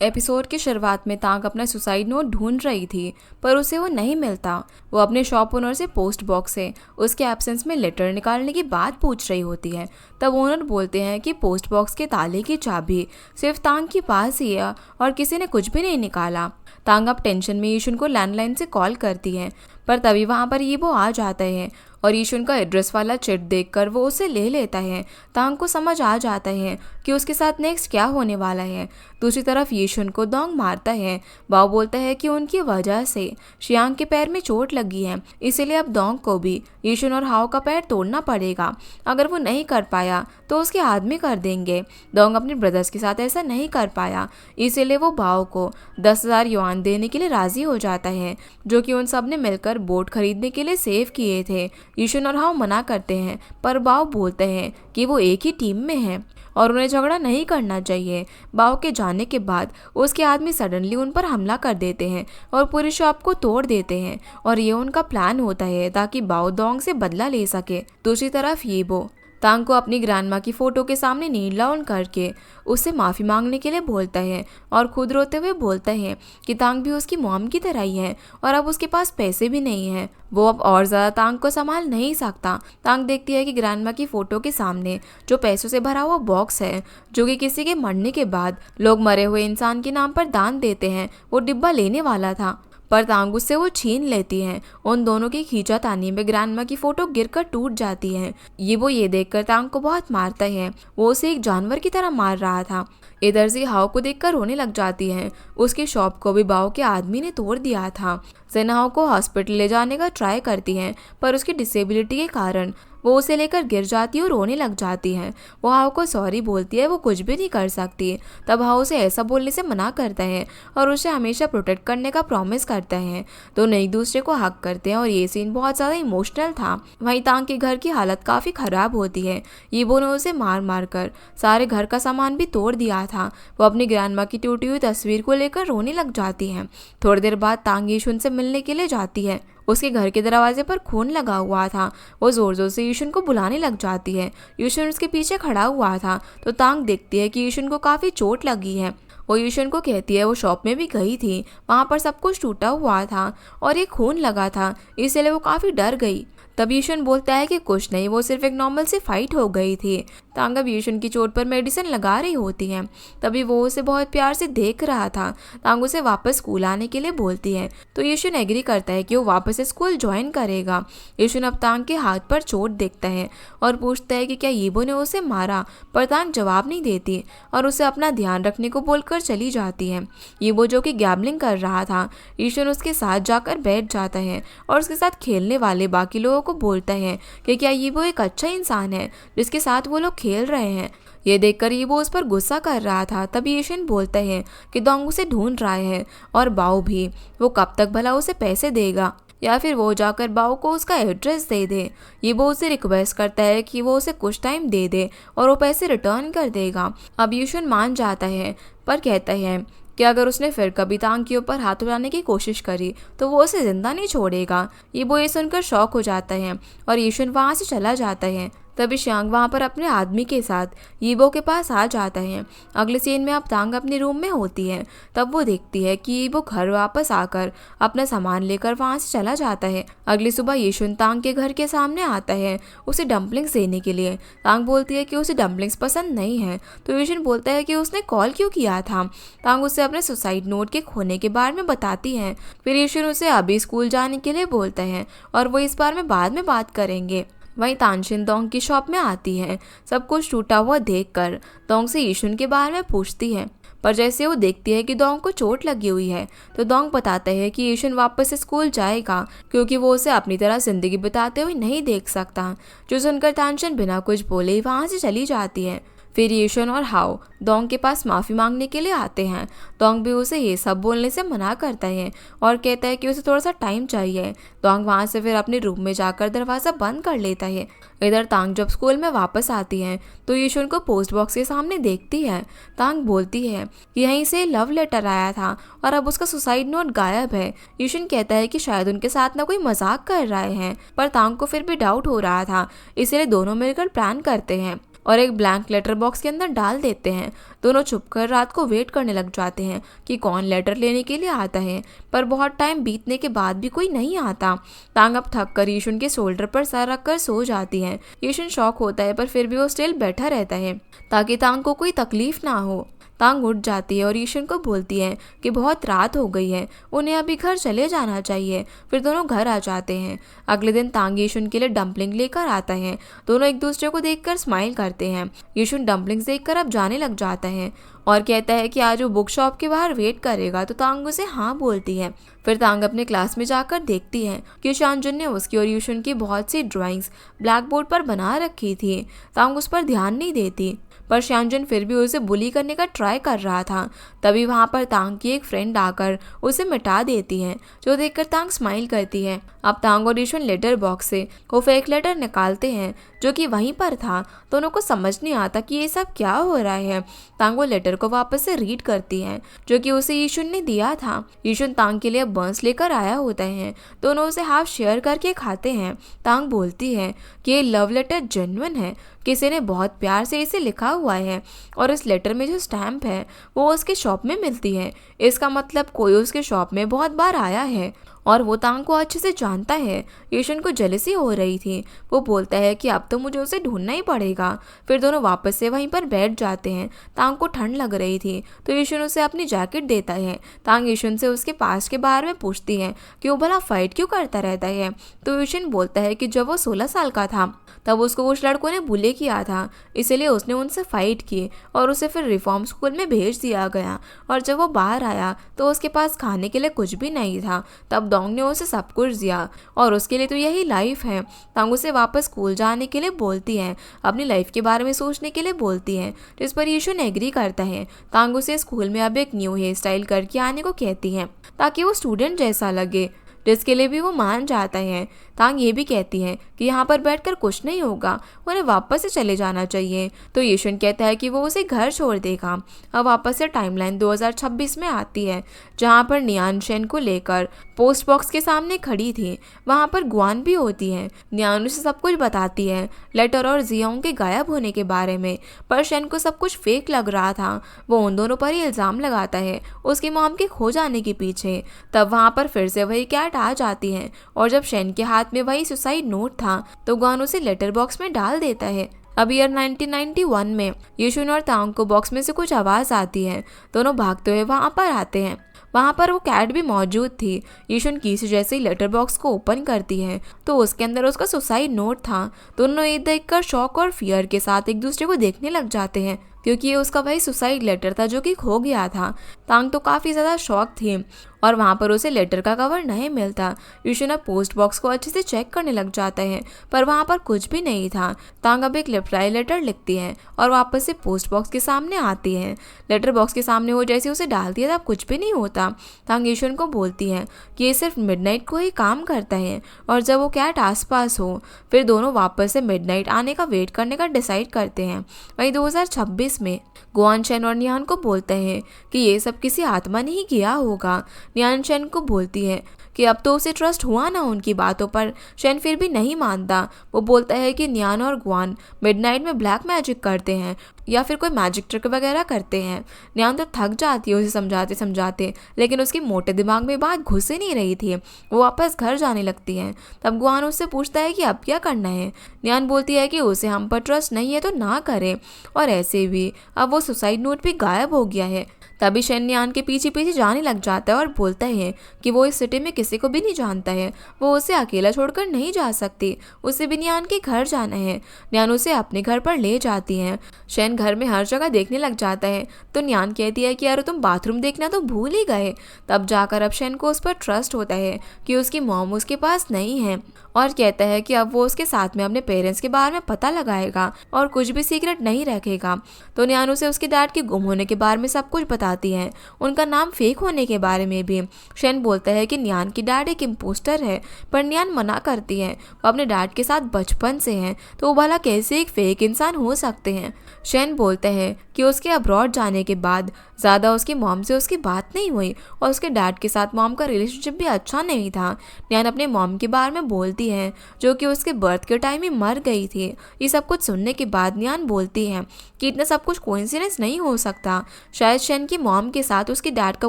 Episode की शुरुआत में तांग अपना सुसाइड नोट ढूंढ रही थी, पर उसे वो नहीं मिलता। वो अपने शॉप ओनर से पोस्ट बॉक्स से उसके एब्सेंस में लेटर निकालने की बात पूछ रही होती है। तब ओनर बोलते हैं कि पोस्ट बॉक्स के ताले की चाबी सिर्फ तांग के पास ही है और किसी ने कुछ भी नहीं निकाला। तांग अब टेंशन में ईशुन को लैंडलाइन से कॉल करती है, पर तभी वहाँ पर ये वो आ जाता है और ईशुन का एड्रेस वाला चिट देखकर वो उसे ले लेता है। तांग को समझ आ जाता है कि उसके साथ नेक्स्ट क्या होने वाला है। दूसरी तरफ ईशुन को दोंग मारता है। बाओ बोलता है कि उनकी वजह से शियांग के पैर में चोट लगी है, इसीलिए अब दोंग को भी ईशुन और हाओ का पैर तोड़ना पड़ेगा। अगर वो नहीं कर पाया तो उसके आदमी कर देंगे। दोंग अपने ब्रदर्स के साथ ऐसा नहीं कर पाया, इसीलिए वो बाओ को 10,000 युआन देने के लिए राजी हो जाता है, जो कि उन सब ने मिलकर बोट खरीदने के लिए सेव किए थे। ईशुन और हाओ मना करते हैं, पर बाओ बोलते हैं कि वो एक ही टीम में हैं और उन्हें झगड़ा नहीं करना चाहिए। बाओ के जाने के बाद उसके आदमी सडनली उन पर हमला कर देते हैं और पूरी शॉप को तोड़ देते हैं और ये उनका प्लान होता है ताकि बाओ दोंग से बदला ले सके। दूसरी तरफ येबो तांग को अपनी ग्रैंडमा की फोटो के सामने नील डाउन करके उससे माफ़ी मांगने के लिए बोलता है और खुद रोते हुए बोलता है कि तांग भी उसकी मॉम की तरह ही है और अब उसके पास पैसे भी नहीं है। वो अब और ज़्यादा तांग को संभाल नहीं सकता। तांग देखती है कि ग्रैंडमा की फ़ोटो के सामने जो पैसों से भरा हुआ बॉक्स है, जो कि किसी के मरने के बाद लोग मरे हुए इंसान के नाम पर दान देते हैं, वो डिब्बा लेने वाला था, पर तांग उससे वो छीन लेती है। उन दोनों की खींचातानी में ग्रैंडमा की फोटो गिरकर टूट जाती है। ये देखकर तांग को बहुत मारता है। वो उसे एक जानवर की तरह मार रहा था। इधर से हाओ को देखकर रोने लग जाती है। उसकी शॉप को भी बाओ के आदमी ने तोड़ दिया था। सेन हाओ को हॉस्पिटल ले जाने का ट्राई करती है, पर उसकी डिसेबिलिटी के कारण वो उसे लेकर गिर जाती है और रोने लग जाती है। वो हाओ को सॉरी बोलती है, वो कुछ भी नहीं कर सकती। तब हाओ उसे ऐसा बोलने से मना करता है और उसे हमेशा प्रोटेक्ट करने का प्रॉमिस करता है। दोनों एक दूसरे को हक करते हैं और ये सीन बहुत ज़्यादा इमोशनल था। वहीं तांग के घर की हालत काफ़ी ख़राब होती है। येबो ने उसे मार मार कर सारे घर का सामान भी तोड़ दिया था। वो अपनी ग्रैंडमा की टूटी हुई तस्वीर को लेकर रोने लग जाती है। थोड़ी देर बाद तांग ईशुन से मिलने के लिए जाती है। उसके घर के दरवाजे पर खून लगा हुआ था। वो जोर जोर से ईशुन को बुलाने लग जाती है। ईशुन उसके पीछे खड़ा हुआ था, तो तांग देखती है कि ईशुन को काफ़ी चोट लगी है। वो ईशुन को कहती है वो शॉप में भी गई थी, वहाँ पर सब कुछ टूटा हुआ था और ये खून लगा था, इसलिए वो काफ़ी डर गई। तब ईशुन बोलता है कि कुछ नहीं, वो सिर्फ एक नॉर्मल सी फाइट हो गई थी। तांग अब ईशुन की चोट पर मेडिसिन लगा रही होती है। तभी वो उसे बहुत प्यार से देख रहा था। तांग उसे वापस स्कूल आने के लिए बोलती है, तो ईशुन एग्री करता है कि वो वापस स्कूल ज्वाइन करेगा। ईशुन अब तांग के हाथ पर चोट देखता है और पूछता है कि क्या येबो ने उसे मारा, पर तांग जवाब नहीं देती और उसे अपना ध्यान रखने को बोलकर चली जाती है। येबो जो कि गैम्बलिंग कर रहा था, ईशुन उसके साथ जाकर बैठ जाता है और उसके साथ खेलने वाले बाकी लोगों को बोलता है कि क्या येबो एक अच्छा इंसान है जिसके साथ वो लोग खेल रहे हैं। ये देखकर येबो उस पर गुस्सा कर रहा था। तभी ईशुन बोलता है कि दोंग उसे ढूंढ रहा है और बाओ भी। वो कब तक भला उसे पैसे देगा या फिर वो जाकर बाओ को उसका एड्रेस दे दे। येबो उसे रिक्वेस्ट करता है कि वो उसे कुछ टाइम दे दे और वो पैसे रिटर्न कर देगा। अब ईशुन मान जाता है, पर कहता है कि अगर उसने फिर कभी तांग के ऊपर हाथ उठाने की कोशिश करी तो वो उसे जिंदा नहीं छोड़ेगा। येबो ये सुनकर शॉक हो जाता है और ईशुन वहाँ से चला जाता है। तभी शियांग वहाँ पर अपने आदमी के साथ येबो के पास आ जाता है। अगले सीन में अब तांग अपने रूम में होती है। तब वो देखती है कि येबो घर वापस आकर अपना सामान लेकर वहाँ से चला जाता है। अगली सुबह ईशुन तांग के घर के सामने आता है उसे डम्पलिंग्स देने के लिए। तांग बोलती है कि उसे डम्पलिंग्स पसंद नहीं है, तो ईशुन बोलता है कि उसने कॉल क्यों किया था। तांग उसे अपने सुसाइड नोट के खोने के बारे में बताती है। फिर ईशुन उसे अभी स्कूल जाने के लिए बोलता है और वो इस बारे में बाद में बात करेंगे। वहीं तानशिन दोंग की शॉप में आती है। सब कुछ टूटा हुआ देखकर दोंग से ईशुन के बारे में पूछती है, पर जैसे वो देखती है कि दोंग को चोट लगी हुई है, तो दोंग बताता है कि ईशुन वापस स्कूल जाएगा क्योंकि वो उसे अपनी तरह जिंदगी बिताते हुए नहीं देख सकता। जो सुनकर तानशिन बिना कुछ बोले वहाँ से चली जाती है। फिर ईशुन और हाओ दोंग के पास माफ़ी मांगने के लिए आते हैं। दोंग भी उसे ये सब बोलने से मना करता है और कहता है कि उसे थोड़ा सा टाइम चाहिए। दोंग वहाँ से फिर अपने रूम में जाकर दरवाज़ा बंद कर लेता है। इधर तांग जब स्कूल में वापस आती है तो ईशुन को पोस्ट बॉक्स के सामने देखती है। तांग बोलती है कि यहीं से लव लेटर आया था और अब उसका सुसाइड नोट गायब है। ईशुन कहता है कि शायद उनके साथ ना कोई मजाक कर रहे हैं, पर तांग को फिर भी डाउट हो रहा था, इसलिए दोनों मिलकर प्लान करते हैं। और एक ब्लैंक लेटर बॉक्स के अंदर डाल देते हैं। दोनों छुपकर रात को वेट करने लग जाते हैं कि कौन लेटर लेने के लिए आता है, पर बहुत टाइम बीतने के बाद भी कोई नहीं आता। तांग अब थक कर यीशुन के शोल्डर पर सर रख कर सो जाती है। यीशुन शॉक होता है पर फिर भी वो स्टिल बैठा रहता है ताकि तांग को कोई तकलीफ ना हो। तांग उठ जाती है और यीशुन को बोलती है कि बहुत रात हो गई है, उन्हें अभी घर चले जाना चाहिए। फिर दोनों घर आ जाते हैं। अगले दिन तांग यीशुन के लिए डम्पलिंग लेकर आता है। दोनों एक दूसरे को देखकर स्माइल करते हैं। यीशुन डम्पलिंग्स देखकर अब जाने लग जाता है और कहता है कि आज वो बुक शॉप के बाहर वेट करेगा, तो तांग उसे हाँ बोलती है। फिर तांग अपने क्लास में जाकर देखती है कि शानजुन ने उसकी और यीशुन की बहुत सी ड्राइंग्स ब्लैक बोर्ड पर बना रखी थी। तांग उस पर ध्यान नहीं देती, पर श्यामजन फिर भी उसे बुली करने का ट्राई कर रहा था। तभी वहाँ पर तांग की एक फ्रेंड आकर उसे मिटा देती है, जो देखकर तांग स्माइल करती है। अब तांग और यीशुन लेटर बॉक्स से वो फेक लेटर निकालते हैं जो कि वहीं पर था। दोनों को समझ नहीं आता कि ये सब क्या हो रहा है। तांग वो लेटर को वापस से रीड करती है जो कि उसे यीशुन ने दिया था। यीशुन तांग के लिए बर्न्स लेकर आया होता है। दोनों उसे हाफ शेयर करके खाते हैं। तांग बोलती है कि ये लव लेटर जेन्युइन है, किसी ने बहुत प्यार से इसे लिखा हुआ है और इस लेटर में जो स्टैम्प है वो उसके शॉप में मिलती है। इसका मतलब कोई उसके शॉप में बहुत बार आया है और वो तांग को अच्छे से जानता है। यीशुन को जेलसी हो रही थी। वो बोलता है कि अब तो मुझे उसे ढूंढना ही पड़ेगा। फिर दोनों वापस से वहीं पर बैठ जाते हैं। तांग को ठंड लग रही थी तो यीशुन उसे अपनी जैकेट देता है। तांग यीशुन से उसके पास्ट के बारे में पूछती है कि वो भला फाइट क्यों करता रहता है। तो यीशुन बोलता है कि जब वो 16 साल का था तब उसको कुछ लड़कों ने बुली किया था, इसलिए उसने उनसे फाइट की और उसे फिर रिफॉर्म स्कूल में भेज दिया गया। और जब वो बाहर आया तो उसके पास खाने के लिए कुछ भी नहीं था। तब डोंग ने उसे सब कुछ दिया और उसके लिए तो यही लाइफ है। तांग उसे वापस स्कूल जाने के लिए बोलती है, अपनी लाइफ के बारे में सोचने के लिए बोलती है, जिस पर यीशुन एग्री करता है। तांग उसे स्कूल में अब एक न्यू हेयर स्टाइल करके आने को कहती है ताकि वो स्टूडेंट जैसा लगे, जिसके लिए भी वो मान जाता है। तांग ये भी कहती है कि यहाँ पर बैठकर कुछ नहीं होगा, उन्हें वापस से चले जाना चाहिए। तो यीशुन कहता है कि वो उसे घर छोड़ देगा। अब वापस से टाइमलाइन 2026 में आती है, जहाँ पर नियान शेन को लेकर पोस्ट बॉक्स के सामने खड़ी थी। वहाँ पर गुआन भी होती है। नियान उसे सब कुछ बताती है, लेटर और जियोंग के गायब होने के बारे में, पर शेन को सब कुछ फेक लग रहा था। वो उन दोनों पर ही इल्ज़ाम लगाता है उसकी मॉम के खो जाने के पीछे। तब वहाँ पर फिर से वही कैट आ जाती है और जब शेन के हाथ में वही सुसाइड नोट था तो गुआन उसे लेटर बॉक्स में डाल देता है। अब ईयर 1991 में यीशुन और तांग को बॉक्स में से कुछ आवाज़ आती है। दोनों भागते हुए वहाँ पर आते हैं। वहाँ पर वो कैट भी मौजूद थी। यीशुन की से जैसे ही लेटर बॉक्स को ओपन करती है तो उसके अंदर उसका सुसाइड नोट था। दोनों ये देखकर शॉक और फियर के साथ एक दूसरे को देखने लग जाते हैं, क्योंकि ये उसका वही सुसाइड लेटर था जो कि खो गया था। तांग तो काफ़ी ज़्यादा शॉक थी और वहाँ पर उसे लेटर का कवर नहीं मिलता। यीशुन अब पोस्ट बॉक्स को अच्छे से चेक करने लग जाता है, पर वहाँ पर कुछ भी नहीं था। तांग अब एक रिप्लाई लेटर लिखती है और वापस से पोस्ट बॉक्स के सामने आती है। लेटर बॉक्स के सामने वो जैसे उसे डालती है तब कुछ भी नहीं होता। तांग यीशुन को बोलती है कि ये सिर्फ मिडनाइट को ही काम करता है और जब वो कैट आसपास हो। फिर दोनों वापस से मिडनाइट आने का वेट करने का डिसाइड करते हैं। वहीं 2026 में गुआन शेन और नियान को बोलते हैं कि ये सब किसी आत्मा ने ही किया होगा। नियान शेन को बोलती है कि अब तो उसे ट्रस्ट हुआ ना उनकी बातों पर। शेन फिर भी नहीं मानता। वो बोलता है कि नियान और गुआन मिडनाइट में ब्लैक मैजिक करते हैं या फिर कोई मैजिक ट्रिक वगैरह करते हैं। नियान तो थक जाती है उसे समझाते समझाते, लेकिन उसके मोटे दिमाग में बात घुस ही नहीं रही थी। वो वापस घर जाने लगती है। तब गुआन उससे पूछता है कि अब क्या करना है। नियान बोलती है कि उसे हम पर ट्रस्ट नहीं है तो ना करे, और ऐसे भी अब वो सुसाइड नोट भी गायब हो गया है। तभी शेन नियान के पीछे पीछे जाने लग जाता है और बोलता है कि वो इस सिटी में किसी को भी नहीं जानता है, वो उसे अकेला छोड़कर नहीं जा सकती, उसे भी नियान के घर जाना है। नियान उसे अपने घर पर ले जाती है। शेन घर में हर जगह देखने लग जाता है तो नियान कहती है कि यार तुम बाथरूम देखना तो भूल ही गए। तब जाकर अब शेन को उस पर ट्रस्ट होता है कि उसकी मॉम उसके पास नहीं है और कहता है कि अब वो उसके साथ में अपने पेरेंट्स के बारे में पता लगाएगा और कुछ भी सीक्रेट नहीं रखेगा। तो नियान उसे उसके डैड के गुम होने के बारे में सब कुछ बता जाती हैं, उनका नाम फेक होने के बारे में भी। शेन बोलता है कि नियान की डैड एक इम्पोस्टर है, पर नियान मना करती है वो अपने डैड के साथ बचपन से हैं, तो वो भला कैसे एक फेक इंसान हो सकते हैं। शेन बोलते हैं कि उसके अब्रॉड जाने के बाद ज़्यादा उसकी मॉम से उसकी बात नहीं हुई और उसके डैड के साथ मॉम का रिलेशनशिप भी अच्छा नहीं था। नियान अपने मॉम के बारे में बोलती है जो कि उसके बर्थ के टाइम ही मर गई थी। ये सब कुछ सुनने के बाद नियान बोलती है कि इतना सब कुछ कोइंसिडेंस नहीं हो सकता, शायद शेन की मॉम के साथ उसके डैड का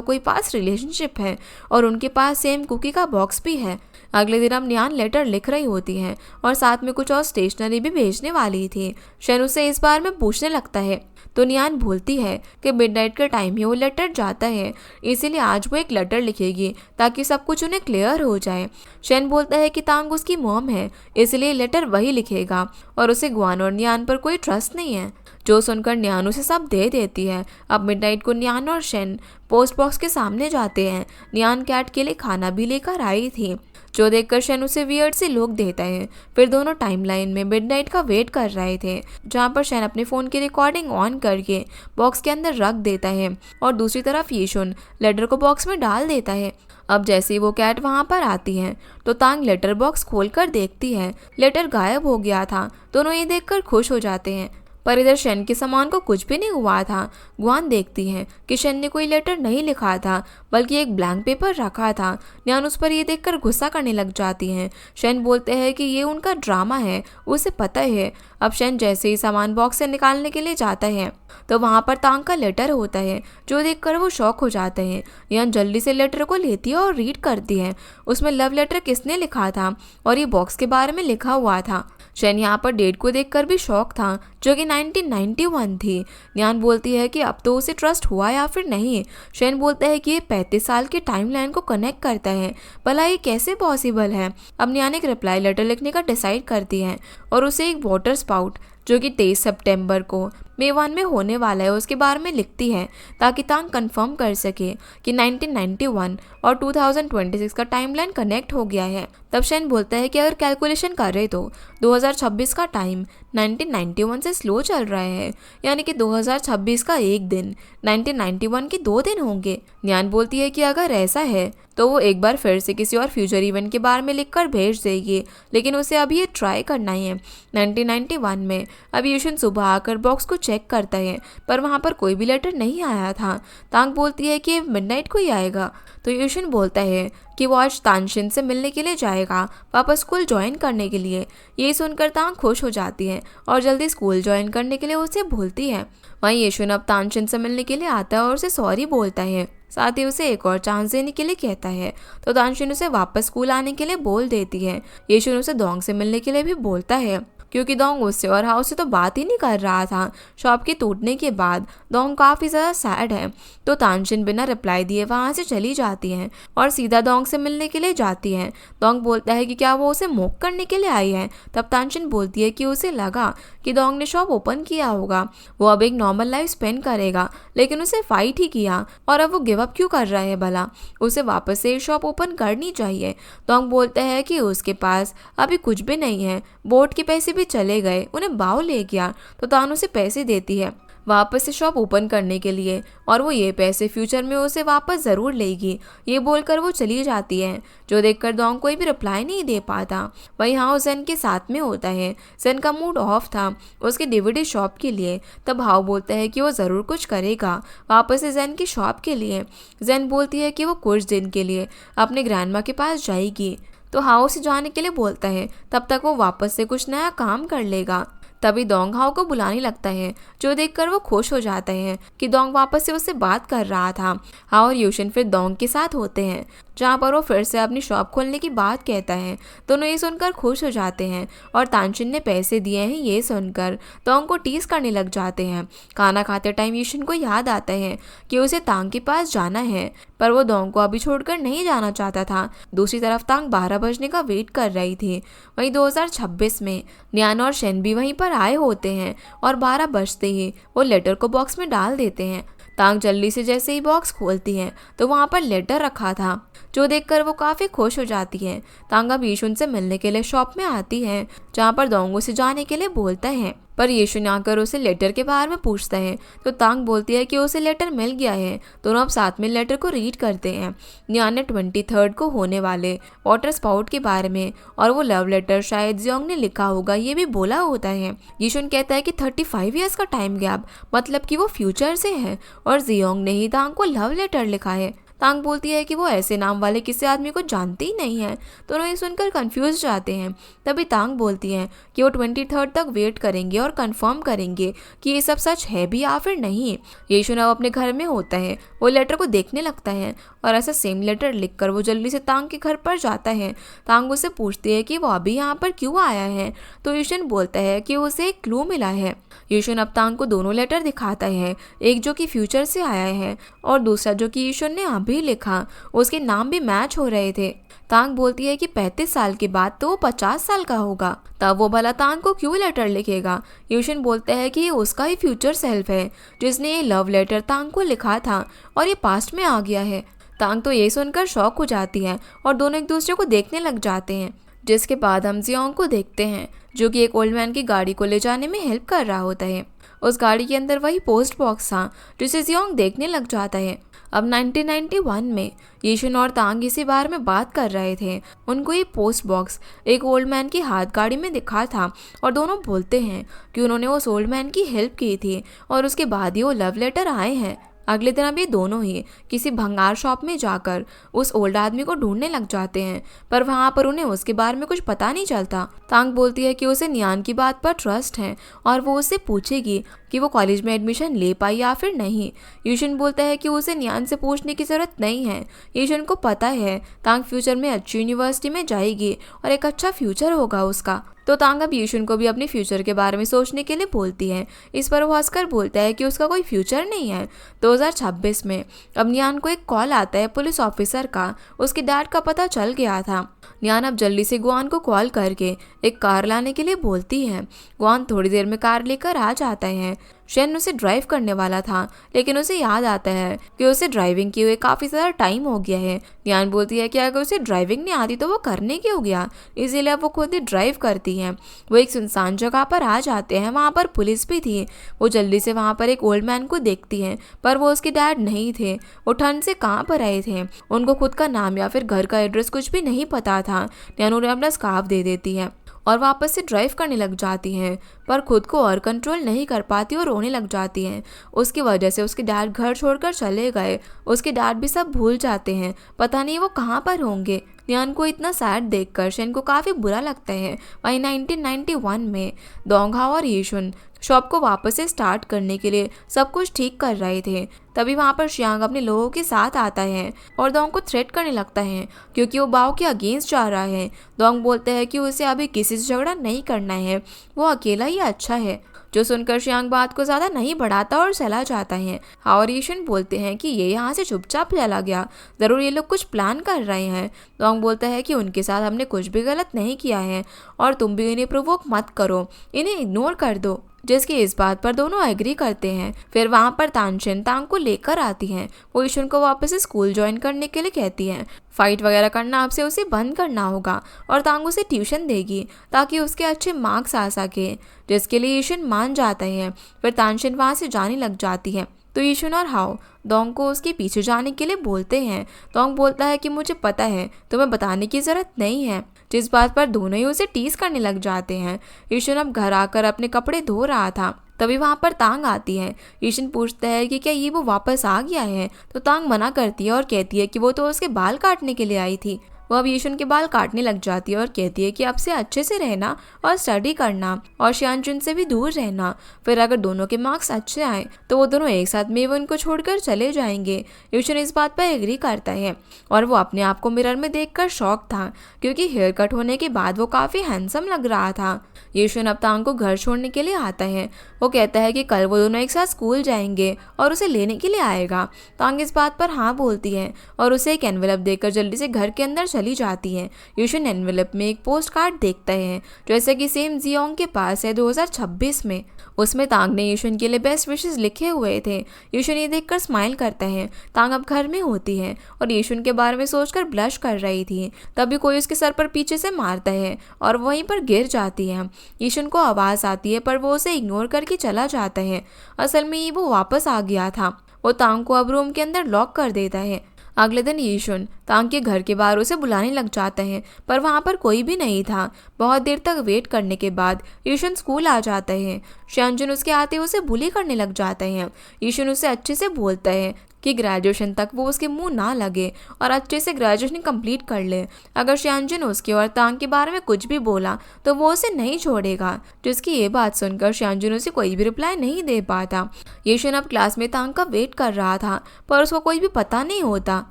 कोई पास रिलेशनशिप है और उनके पास सेम कुकी का बॉक्स भी है। अगले दिन अब नियान लेटर लिख रही होती है और साथ में कुछ और स्टेशनरी भी भेजने वाली थी। शेन उसे इस बारे में पूछने लगता है तो नियान बोलती है कि मिडनाइट के टाइम ही वो लेटर जाता है, इसीलिए आज वो एक लेटर लिखेगी ताकि सब कुछ उन्हें क्लियर हो जाए। शेन बोलता है कि तांग उसकी मॉम है, इसलिए लेटर वही लिखेगा और उसे ग्वान और नियान पर कोई ट्रस्ट नहीं है। जो सुनकर नियान उसे सब दे देती है। अब मिडनाइट को नियान और शेन पोस्ट बॉक्स के सामने जाते हैं। नियान कैट के लिए खाना भी लेकर आई थी, जो देखकर शेन उसे वियर्ड से लुक देता है। फिर दोनों टाइमलाइन में मिडनाइट का वेट कर रहे थे, जहाँ पर शेन अपने फ़ोन की रिकॉर्डिंग ऑन करके बॉक्स के अंदर रख देता है और दूसरी तरफ यीशुन लेटर को बॉक्स में डाल देता है। अब जैसे ही वो कैट वहाँ पर आती है तो तांग लेटर बॉक्स खोलकर देखती है, लेटर गायब हो गया था। दोनों ये देखकर खुश हो जाते हैं, पर इधर शेन के सामान को कुछ भी नहीं हुआ था। ग्वान देखती है कि शेन ने कोई लेटर नहीं लिखा था बल्कि एक ब्लैंक पेपर रखा था। नियान उस पर ये देखकर गुस्सा करने लग जाती हैं। शेन बोलते हैं कि ये उनका ड्रामा है, उसे पता है। अब शेन जैसे ही सामान बॉक्स से निकालने के लिए जाता है तो वहाँ पर तांग का लेटर होता है, जो देखकर वो शॉक हो जाते हैं। नियान जल्दी से लेटर को लेती है और रीड करती है। उसमें लव लेटर किसने लिखा था और ये बॉक्स के बारे में लिखा हुआ था। शेन यहाँ पर डेट को देखकर भी शॉक था, जो कि 1991 थी। नियान बोलती है कि अब तो उसे ट्रस्ट हुआ या फिर नहीं। शेन बोलता है कि ये 35 साल के टाइमलाइन को कनेक्ट करता है, भला ये कैसे पॉसिबल है। अब नियान एक रिप्लाई लेटर लिखने का डिसाइड करती है और उसे एक वाटर स्पाउट जो कि 23 सितंबर को मेवान में होने वाला है उसके बारे में लिखती है, ताकि तांग कंफर्म कर सके कि 1991 और 2026 का टाइमलाइन कनेक्ट हो गया है। तब शेन बोलता है कि अगर कैलकुलेशन करें तो 2026 का टाइम 1991 से स्लो चल रहा है, यानी कि 2026 का एक दिन 1991 के 2 दिन होंगे। नियान बोलती है कि अगर ऐसा है तो वो एक बार फिर से किसी और फ्यूचर इवेंट के बारे में लिखकर भेज देगी, लेकिन उसे अभी ये ट्राई करना ही है। 1991 में अब यूशन सुबह आकर बॉक्स को चेक करता है, पर वहाँ पर कोई भी लेटर नहीं आया था। तांग बोलती है कि मिडनाइट को ही आएगा, तो यूशन बोलता है कि वो आज तानशिन से मिलने के लिए जाएगा, वापस स्कूल ज्वाइन करने के लिए। ये सुनकर तांग खुश हो जाती है और जल्दी स्कूल ज्वाइन करने के लिए उसे बोलती है। वहीं येशुन अब तानशिन से मिलने के लिए आता है और उसे सॉरी बोलता है, साथ ही उसे एक और चांस देने के लिए कहता है। तो तानशिन उसे वापस स्कूल आने के लिए बोल देती है। येशुन उसे दोंग से मिलने के लिए भी बोलता है, क्योंकि दोंग उससे और हाउस से तो बात ही नहीं कर रहा था। शॉप के टूटने के बाद दोंग काफ़ी ज़्यादा सैड है, तो तानशिन बिना रिप्लाई दिए वहाँ से चली जाती है और सीधा दोंग से मिलने के लिए जाती है। दोंग बोलता है कि क्या वो उसे मोक करने के लिए आई है। तब तानशिन बोलती है कि उसे लगा कि दोंग ने शॉप ओपन किया होगा, वो अब एक नॉर्मल लाइफ स्पेंड करेगा, लेकिन उसे फाइट ही किया और अब वो गिव अप क्यों कर रहा है, भला उसे वापस से शॉप ओपन करनी चाहिए। दोंग बोलता है कि उसके पास अभी कुछ भी नहीं है, बोट के पैसे भी चले गए, उन्हें बाव ले गया। तो तान उसे पैसे देती है वापस से शॉप ओपन करने के लिए, और वो ये पैसे फ्यूचर में उसे वापस ज़रूर लेगी। ये बोलकर वो चली जाती है, जो देखकर दोंग कोई भी रिप्लाई नहीं दे पाता। वहीं हाउ जेन के साथ में होता है। जेन का मूड ऑफ था उसके डीवीडी शॉप के लिए। तब हाउ बोलता है कि वो ज़रूर कुछ करेगा वापस से जेन की शॉप के लिए। जेन बोलती है कि वो कुछ दिन के लिए अपने ग्रैंडमा के पास जाएगी, तो हाउ से जाने के लिए बोलता है, तब तक वो वापस से कुछ नया काम कर लेगा। तभी दोंग हाउ को बुलाने लगता है, जो देखकर वो खुश हो जाता है कि दोंग वापस से उससे बात कर रहा था। हाउ और यूशन फिर दोंग के साथ होते हैं, जहाँ पर वो फिर से अपनी शॉप खोलने की बात कहता है। दोनों ये सुनकर खुश हो जाते हैं और तानशिन ने पैसे दिए हैं ये सुनकर दोंग को टीज करने लग जाते हैं। खाना खाते टाइम यूशन को याद आता है कि उसे तांग के पास जाना है, पर वो दोंग को अभी छोड़कर नहीं जाना चाहता था। दूसरी तरफ तांग 12 बजने का वेट कर रही थी। वहीं 2026 में नियान और शेन भी वहीं पर आए होते हैं और 12 बजते ही वो लेटर को बॉक्स में डाल देते हैं। तांग जल्दी से जैसे ही बॉक्स खोलती है तो वहाँ पर लेटर रखा था, जो देखकर वो काफ़ी खुश हो जाती है। तांग अब यीशुन से मिलने के लिए शॉप में आती है, जहाँ पर दोंग उसे जाने के लिए बोलता है। पर यीशुन आकर उसे लेटर के बारे में पूछता है तो तांग बोलती है कि उसे लेटर मिल गया है। दोनों अब साथ में लेटर को रीड करते हैं। नियान ने 23 को होने वाले वाटर स्पाउट के बारे में और वो लव लेटर शायद जियोंग ने लिखा होगा ये भी बोला होता है। यीशुन कहता है कि 35 ईयर्स का टाइम गैप मतलब कि वो फ्यूचर से है और जियोंग ने ही तांग को लव लेटर लिखा है। तांग बोलती है कि वो ऐसे नाम वाले किसी आदमी को जानती ही नहीं है। दोनों ये सुनकर कंफ्यूज जाते हैं। तभी तांग बोलती है कि वो 23 तक वेट करेंगे और कंफर्म करेंगे कि ये सब सच है भी या फिर नहीं। यीशुन अब अपने घर में होता है। वो लेटर को देखने लगता है और ऐसा सेम लेटर लिखकर वो जल्दी से तांग के घर पर जाता है। तांग उससे पूछती है कि वो अभी यहाँ पर क्यों आया है तो यीशुन बोलता है कि उसे एक क्लू मिला है। यीशुन अब तांग को दोनों लेटर दिखाता है, एक जो कि फ्यूचर से आया है और दूसरा जो कि यीशुन ने अभी लिखा। उसके नाम भी मैच हो रहे थे। तांग बोलती है कि 35 साल के बाद तो वो 50 साल का होगा, तब वो भला तांग को क्यों लेटर लिखेगा। यीशुन बोलता है कि ये उसका ही फ्यूचर सेल्फ है जिसने ये लव लेटर तांग को लिखा था और ये पास्ट में आ गया है। तांग तो ये सुनकर शॉक हो जाती है और दोनों एक दूसरे को देखने लग जाते हैं। जिसके बाद हम जियोंग को देखते हैं जो कि एक ओल्ड मैन की गाड़ी को ले जाने में हेल्प कर रहा होता है। उस गाड़ी के अंदर वही पोस्ट बॉक्स था जिसे जियोंग देखने लग जाता है। अब 1991 में यीशुन और तांग इसी बारे में बात कर रहे थे। उनको ये पोस्ट बॉक्स एक ओल्ड मैन की हाथ गाड़ी में दिखा था और दोनों बोलते हैं कि उन्होंने उस ओल्ड मैन की हेल्प की थी और उसके बाद ही वो लव लेटर आए हैं। अगले दिन अब ये दोनों ही किसी भंगार शॉप में जाकर उस ओल्ड आदमी को ढूंढने लग जाते हैं, पर वहाँ पर उन्हें उसके बारे में कुछ पता नहीं चलता। तांग बोलती है कि उसे नियान की बात पर ट्रस्ट है और वो उससे पूछेगी कि वो कॉलेज में एडमिशन ले पाई या फिर नहीं। यीशुन बोलता है कि उसे नियान से पूछने की ज़रूरत नहीं है, यीशुन को पता है तांग फ्यूचर में अच्छी यूनिवर्सिटी में जाएगी और एक अच्छा फ्यूचर होगा उसका। तो तांग अब यीशुन को भी अपने फ्यूचर के बारे में सोचने के लिए बोलती है। इस पर वो हंसकर बोलता है कि उसका कोई फ्यूचर नहीं है। 2026 में अब नियान को एक कॉल आता है पुलिस ऑफिसर का। उसके डैड का पता चल गया था। नियान अब जल्दी से गुआन को कॉल करके एक कार लाने के लिए बोलती है। गुआन थोड़ी देर में कार लेकर आ जाता है। शेन उसे ड्राइव करने वाला था लेकिन उसे याद आता है कि उसे ड्राइविंग किए हुए काफ़ी ज़्यादा टाइम हो गया है। नियान बोलती है कि अगर उसे ड्राइविंग नहीं आती तो वो करने क्यों गया, इसीलिए अब वो खुद ही ड्राइव करती है। वो एक सुनसान जगह पर आ जाते हैं। वहाँ पर पुलिस भी थी। वो जल्दी से वहाँ पर एक ओल्ड मैन को देखती है पर वो उसके डैड नहीं थे। वो ठंड से कहाँ पर आए थे, उनको खुद का नाम या फिर घर का एड्रेस कुछ भी नहीं पता था। नियान उन्हें अपना स्कार्फ दे देती है और वापस से ड्राइव करने लग जाती हैं, पर खुद को और कंट्रोल नहीं कर पाती और रोने लग जाती हैं। उसकी वजह से उसके डैड घर छोड़कर चले गए। उसके डैड भी सब भूल जाते हैं, पता नहीं वो कहाँ पर होंगे। नियान को इतना सैड देखकर शेन को काफ़ी बुरा लगता है। वहीं 1991 में दोंगहा और यीशुन शॉप को वापस से स्टार्ट करने के लिए सब कुछ ठीक कर रहे थे। तभी वहाँ पर शियांग अपने लोगों के साथ आता है और दोंग को थ्रेट करने लगता है क्योंकि वो बाओ के अगेंस्ट जा रहा है। दोंग बोलता है कि उसे अभी किसी से झगड़ा नहीं करना है, वो अकेला ही अच्छा है। जो सुनकर शियांग बात को ज़्यादा नहीं बढ़ाता और चला जाता है। और यीशुन बोलते हैं कि ये यहाँ से चुपचाप चला गया, ज़रूर ये लोग कुछ प्लान कर रहे हैं। दोंग बोलता है कि उनके साथ हमने कुछ भी गलत नहीं किया है और तुम भी इन्हें प्रोवोक मत करो, इन्हें इग्नोर कर दो। जिसकी इस बात पर दोनों एग्री करते हैं। फिर वहाँ पर तानशिन तांग को लेकर आती हैं। वो यीशुन को वापस से स्कूल ज्वाइन करने के लिए कहती हैं। फाइट वगैरह करना आपसे उसे बंद करना होगा और तांग उसे ट्यूशन देगी ताकि उसके अच्छे मार्क्स आ सके, जिसके लिए यीशुन मान जाता है। फिर तानशिन वहाँ से जाने लग जाती है तो यीशुन और हाओ दोंग को उसके पीछे जाने के लिए बोलते हैं। दोंग बोलता है कि मुझे पता है, तुम्हें बताने की ज़रूरत नहीं है, जिस बात पर दोनों ही उसे टीज करने लग जाते हैं। यीशुन अब घर आकर अपने कपड़े धो रहा था। तभी वहाँ पर तांग आती है। यीशुन पूछता है कि क्या ये वो वापस आ गया है, तो तांग मना करती है और कहती है कि वो तो उसके बाल काटने के लिए आई थी। वो अब यीशुन के बाल काटने लग जाती है और कहती है कि अब से अच्छे से रहना और स्टडी करना और शियांजुन से भी दूर रहना। फिर अगर दोनों के मार्क्स अच्छे आए तो वो दोनों एक साथ मेवन को छोड़कर चले जाएंगे। यीशुन इस बात पर एग्री करता है और वो अपने आप को मिरर में देखकर शॉक था क्योंकि हेयर कट होने के बाद वो काफ़ी हैंडसम लग रहा था। यीशुन अब तांग को घर छोड़ने के लिए आता है। वो कहता है कि कल वो दोनों एक साथ स्कूल जाएंगे और उसे लेने के लिए आएगा। तांग इस बात पर हाँ बोलती है और उसे एक एनवेलप देकर जल्दी से घर के अंदर चली जाती हैं। यूशन एनवेलप में एक पोस्ट कार्ड देखता है जैसे कि सेम जियोंग के पास है 2026 में। उसमें तांग ने यूशन के लिए बेस्ट विशेस लिखे हुए थे। यूशन ये देखकर स्माइल करता है। तांग अब घर में होती है और यूशन के बारे में सोचकर ब्लश कर रही थी। तभी कोई उसके सर पर पीछे से मारता है और वहीं पर गिर जाती है। यूशन को आवाज़ आती है पर वो उसे इग्नोर करके चला जाता है। असल में ये वो वापस आ गया था। वो तांग को अब रूम के अंदर लॉक कर देता है। अगले दिन यीशुन तांग के घर के बाहर उसे बुलाने लग जाता है पर वहाँ पर कोई भी नहीं था। बहुत देर तक वेट करने के बाद यीशुन स्कूल आ जाता है। श्यानजुन उसके आते उसे बुली करने लग जाते हैं। यीशुन उसे अच्छे से बोलता है कि ग्रेजुएशन तक वो उसके मुंह ना लगे और अच्छे से ग्रेजुएशन कंप्लीट कर ले। अगर श्यानजुन उसके और तांग के बारे में कुछ भी बोला तो वो उसे नहीं छोड़ेगा। जिसकी ये बात सुनकर श्यानजुन उसे कोई भी रिप्लाई नहीं दे पाता। यीशुन अब क्लास में तांग का वेट कर रहा था पर उसको कोई भी पता नहीं होता।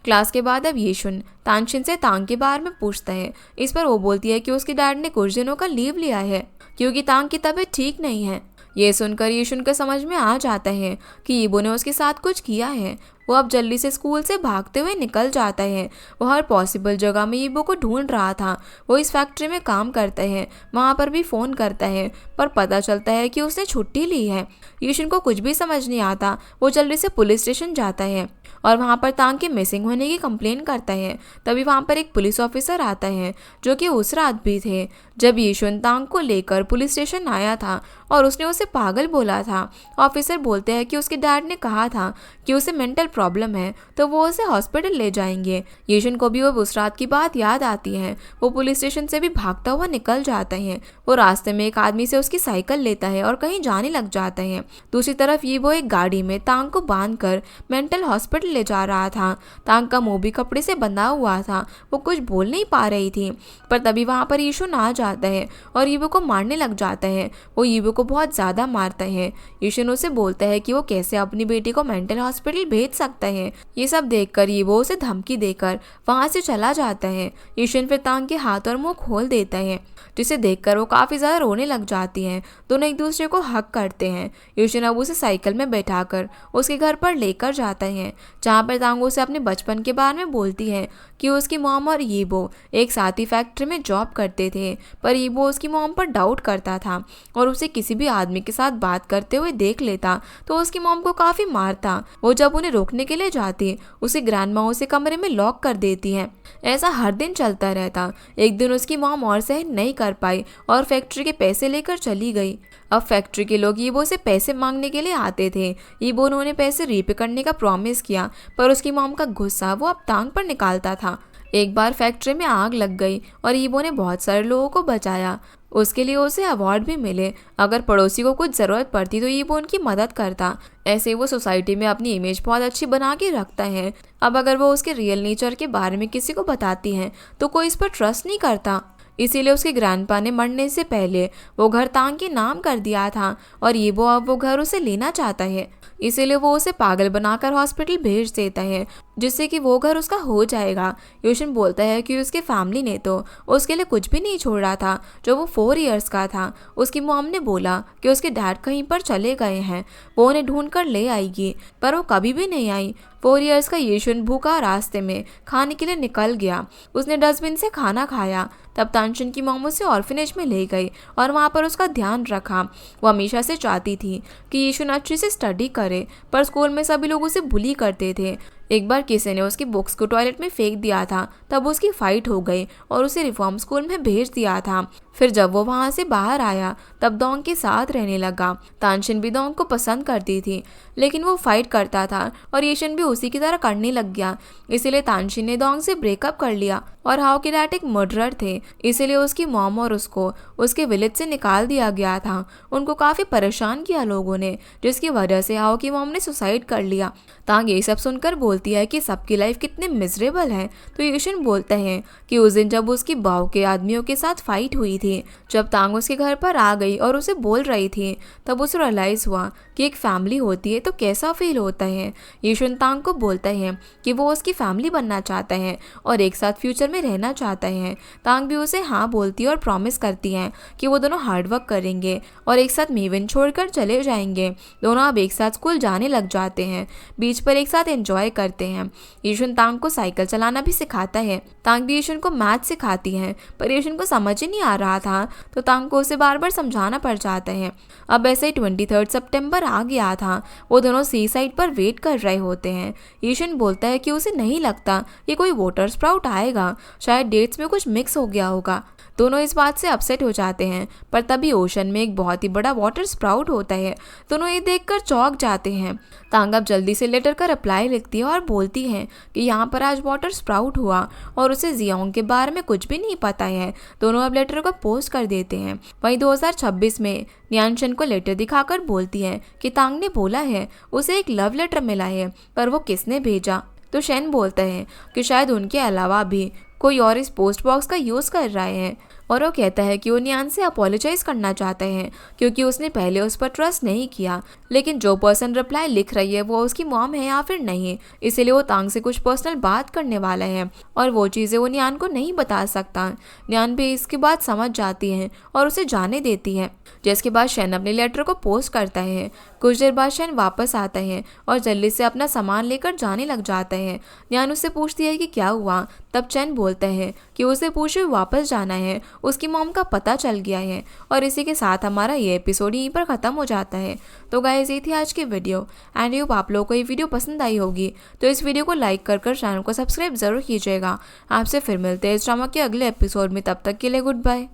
क्लास के बाद अब यीशुन तानशिन से तांग के बारे में पूछता है। इस पर वो बोलती है कि उसके डैड ने कुछ दिनों का लीव लिया है क्योंकि तांग की तबीयत ठीक नहीं है। ये सुनकर यीशुन को समझ में आ जाता है कि ईबो ने उसके साथ कुछ किया है। वो अब जल्दी से स्कूल से भागते हुए निकल जाता है। वो हर पॉसिबल जगह में ईबो को ढूंढ रहा था। वो इस फैक्ट्री में काम करता है, वहाँ पर भी फ़ोन करता है पर पता चलता है कि उसने छुट्टी ली है। यीशुन को कुछ भी समझ नहीं आता। वो जल्दी से पुलिस स्टेशन जाता है और वहाँ पर तांग के मिसिंग होने की कंप्लेन करता है। तभी वहाँ पर एक पुलिस ऑफिसर आता है जो कि उस रात भी थे जब यीशुन तांग को लेकर पुलिस स्टेशन आया था और उसने उसे पागल बोला था। ऑफिसर बोलते हैं कि उसके डैड ने कहा था कि उसे मेंटल प्रॉब्लम है तो वो उसे हॉस्पिटल ले जाएंगे। यीशुन को भी वो उस रात की बात याद आती है। वो पुलिस स्टेशन से भी भागता हुआ निकल जाता है। वो रास्ते में एक आदमी से उसकी साइकिल लेता है और कहीं जाने लग जाता है। दूसरी तरफ ये वो एक गाड़ी में तांग को बांधकर मेंटल हॉस्पिटल ले जा रहा था। तांग का मुंह भी कपड़े से बंधा हुआ था। वो कुछ बोल नहीं पा रही थी पर तभी वहाँ पर यीशुन आ जाता है और यीबो को मारने लग जाता है। वो यीबो को बहुत ज़्यादा मारता है। यीशुन उसे बोलता है कि वो कैसे अपनी बेटी को मेंटल हॉस्पिटल भेज सकता है। ये सब देखकर यीबो उसे धमकी देकर वहाँ से चला जाता है। यीशुन फिर तांग के हाथ और मुंह खोल देता है जिसे देखकर वो काफ़ी ज़्यादा रोने लग जाती हैं। दोनों एक दूसरे को हक करते हैं। यीशुन अब उसे साइकिल में बैठाकर उसके घर पर लेकर जाता है जहाँ पर तांग उसे अपने बचपन के बारे में बोलती है कि उसकी मॉम और यीबो एक साथ ही फैक्ट्री में जॉब करते थे पर यीबो उसकी मॉम पर डाउट करता था और उसे किसी भी आदमी के साथ बात करते हुए देख लेता तो उसकी मॉम को काफ़ी मारता। वो जब उन्हें रोकने के लिए जाती उसे ग्रैंडमा उसे कमरे में लॉक कर देती है। ऐसा हर दिन चलता रहता। एक दिन उसकी मॉम और सहन नहीं कर पाई और फैक्ट्री के पैसे लेकर चली गई। अब फैक्ट्री के लोग यीबो से पैसे मांगने के लिए आते थे। यीबो ने उन्हें पैसे रीपे करने का प्रॉमिस किया पर उसकी मॉम का गुस्सा वो अब तांग पर निकालता था। एक बार फैक्ट्री में आग लग गई और यीबो ने बहुत सारे लोगों को बचाया। उसके लिए उसे अवार्ड भी मिले। अगर पड़ोसी को कुछ ज़रूरत पड़ती तो यीबो उनकी मदद करता। ऐसे वो सोसाइटी में अपनी इमेज बहुत अच्छी बना के रखता है। अब अगर वो उसके रियल नेचर के बारे में किसी को बताती हैं तो कोई इस पर ट्रस्ट नहीं करता। इसीलिए उसके ग्रैंडपा ने मरने से पहले वो घर तांग के नाम कर दिया था और यीबो अब वो घर उसे लेना चाहता है। इसीलिए वो उसे पागल बनाकर हॉस्पिटल भेज देता है जिससे कि वो घर उसका हो जाएगा। यूशन बोलता है कि उसके फैमिली ने तो उसके लिए कुछ भी नहीं छोड़ा था जब वो 4 इयर्स का था। उसकी मॉम ने बोला कि उसके डैड कहीं पर चले गए हैं, वो उन्हें ढूंढ कर ले आएगी पर वो कभी भी नहीं आई। 4 इयर्स का यीशुन भूखा रास्ते में खाने के लिए निकल गया। उसने डस्टबिन से खाना खाया। तब तानशिन की मॉम उसे ऑर्फनेज में ले गई और वहाँ पर उसका ध्यान रखा। वो हमेशा से चाहती थी कि यीशुन अच्छे से स्टडी करे पर स्कूल में सभी लोग उसे बुली करते थे। एक बार किसी ने उसकी बुक्स को टॉयलेट में फेंक दिया था तब उसकी फाइट हो गई और उसे रिफॉर्म स्कूल में भेज दिया था। फिर जब वो वहाँ से बाहर आया तब दोंग के साथ रहने लगा। तानशिन भी दोंग को पसंद करती थी लेकिन वो फाइट करता था और यीशुन भी उसी की तरह करने लग गया। इसीलिए तानशिन ने दोंग से ब्रेकअप कर लिया और हाओ के डैड एक मर्डरर थे। इसीलिए उसकी मॉम और उसको उसके विलेज से निकाल दिया गया था। उनको काफ़ी परेशान किया लोगों ने जिसकी वजह से हाओ की मॉम ने सुसाइड कर लिया। तांग ये सब सुनकर बोलती है कि सबकी लाइफ कितनी मिजरेबल है तो यीशुन बोलता है कि उस दिन जब उसकी बाव के आदमियों के साथ फाइट हुई थी। जब तांग उसके घर पर आ गई और उसे बोल रही थी, तब उसे रियलाइज़ हुआ कि एक फैमिली होती है तो कैसा फील होता है। यीशुन तांग को बोलता है कि वो उसकी फैमिली बनना चाहता है और एक साथ फ्यूचर में रहना चाहता है। तांग भी उसे हाँ बोलती है और प्रॉमिस करती है कि वो दोनों हार्डवर्क करेंगे और एक साथ मेविन छोड़कर चले जाएंगे। दोनों अब एक साथ स्कूल जाने लग जाते हैं, बीच पर एक साथ एंजॉय करते हैं। यीशुन तांग को साइकिल चलाना भी सिखाता है। तांग भी यीशुन को मैथ सिखाती है, पर यीशुन को समझ ही नहीं आ रहा था तो तांग को उसे बार बार समझाना पड़ जाता है। अब ऐसे ही 23 सितंबर आ गया था। वो दोनों सी साइड पर वेट कर रहे होते हैं। यीशुन बोलता है कि उसे नहीं लगता कि कोई वाटर स्प्राउट आएगा, शायद डेट्स में कुछ मिक्स हो गया होगा। दोनों इस बात से अपसेट हो जाते हैं, पर तभी ओशन में एक बहुत ही बड़ा वाटर स्प्राउट होता है। दोनों ये देखकर चौंक जाते हैं। तांग अब जल्दी से लेटर का रिप्लाई लिखती है और बोलती है कि यहाँ पर आज वाटर स्प्राउट हुआ और उसे जियोंग के बारे में कुछ भी नहीं पता है। दोनों अब लेटर को पोस्ट कर देते हैं। वहीं 2026 में न्यानशन को लेटर दिखाकर बोलती है कि तांग ने बोला है उसे एक लव लेटर मिला है, पर वो किसने भेजा। तो शेन बोलता है कि शायद उनके अलावा भी कोई और इस पोस्ट बॉक्स का यूज़ कर रहा है, और वो कहता है कि वो न्यान से अपोलोजाइज करना चाहते हैं क्योंकि उसने पहले उस पर ट्रस्ट नहीं किया। लेकिन जो पर्सन रिप्लाई लिख रही है वो उसकी मॉम है या फिर नहीं, इसीलिए वो तांग से कुछ पर्सनल बात करने वाला है और वो चीज़ें वो न्यान को नहीं बता सकता। न्यान भी इसके बाद समझ जाती है और उसे जाने देती है, जिसके बाद शेन अपने लेटर को पोस्ट करता है। कुछ देर बाद शेन वापस आता है और जल्दी से अपना सामान लेकर जाने लग जाता है। न्यान उससे पूछती है कि क्या हुआ, तब चैन बोलता है कि उसे पूछे वापस जाना है, उसकी मॉम का पता चल गया है। और इसी के साथ हमारा ये एपिसोड यहीं पर ख़त्म हो जाता है। तो गाइस, ये थी आज की वीडियो एंड होप आप लोगों को ये वीडियो पसंद आई होगी। तो इस वीडियो को लाइक कर चैनल को सब्सक्राइब ज़रूर कीजिएगा। आपसे फिर मिलते हैं इस ड्रामा के अगले एपिसोड में, तब तक के लिए गुड बाय।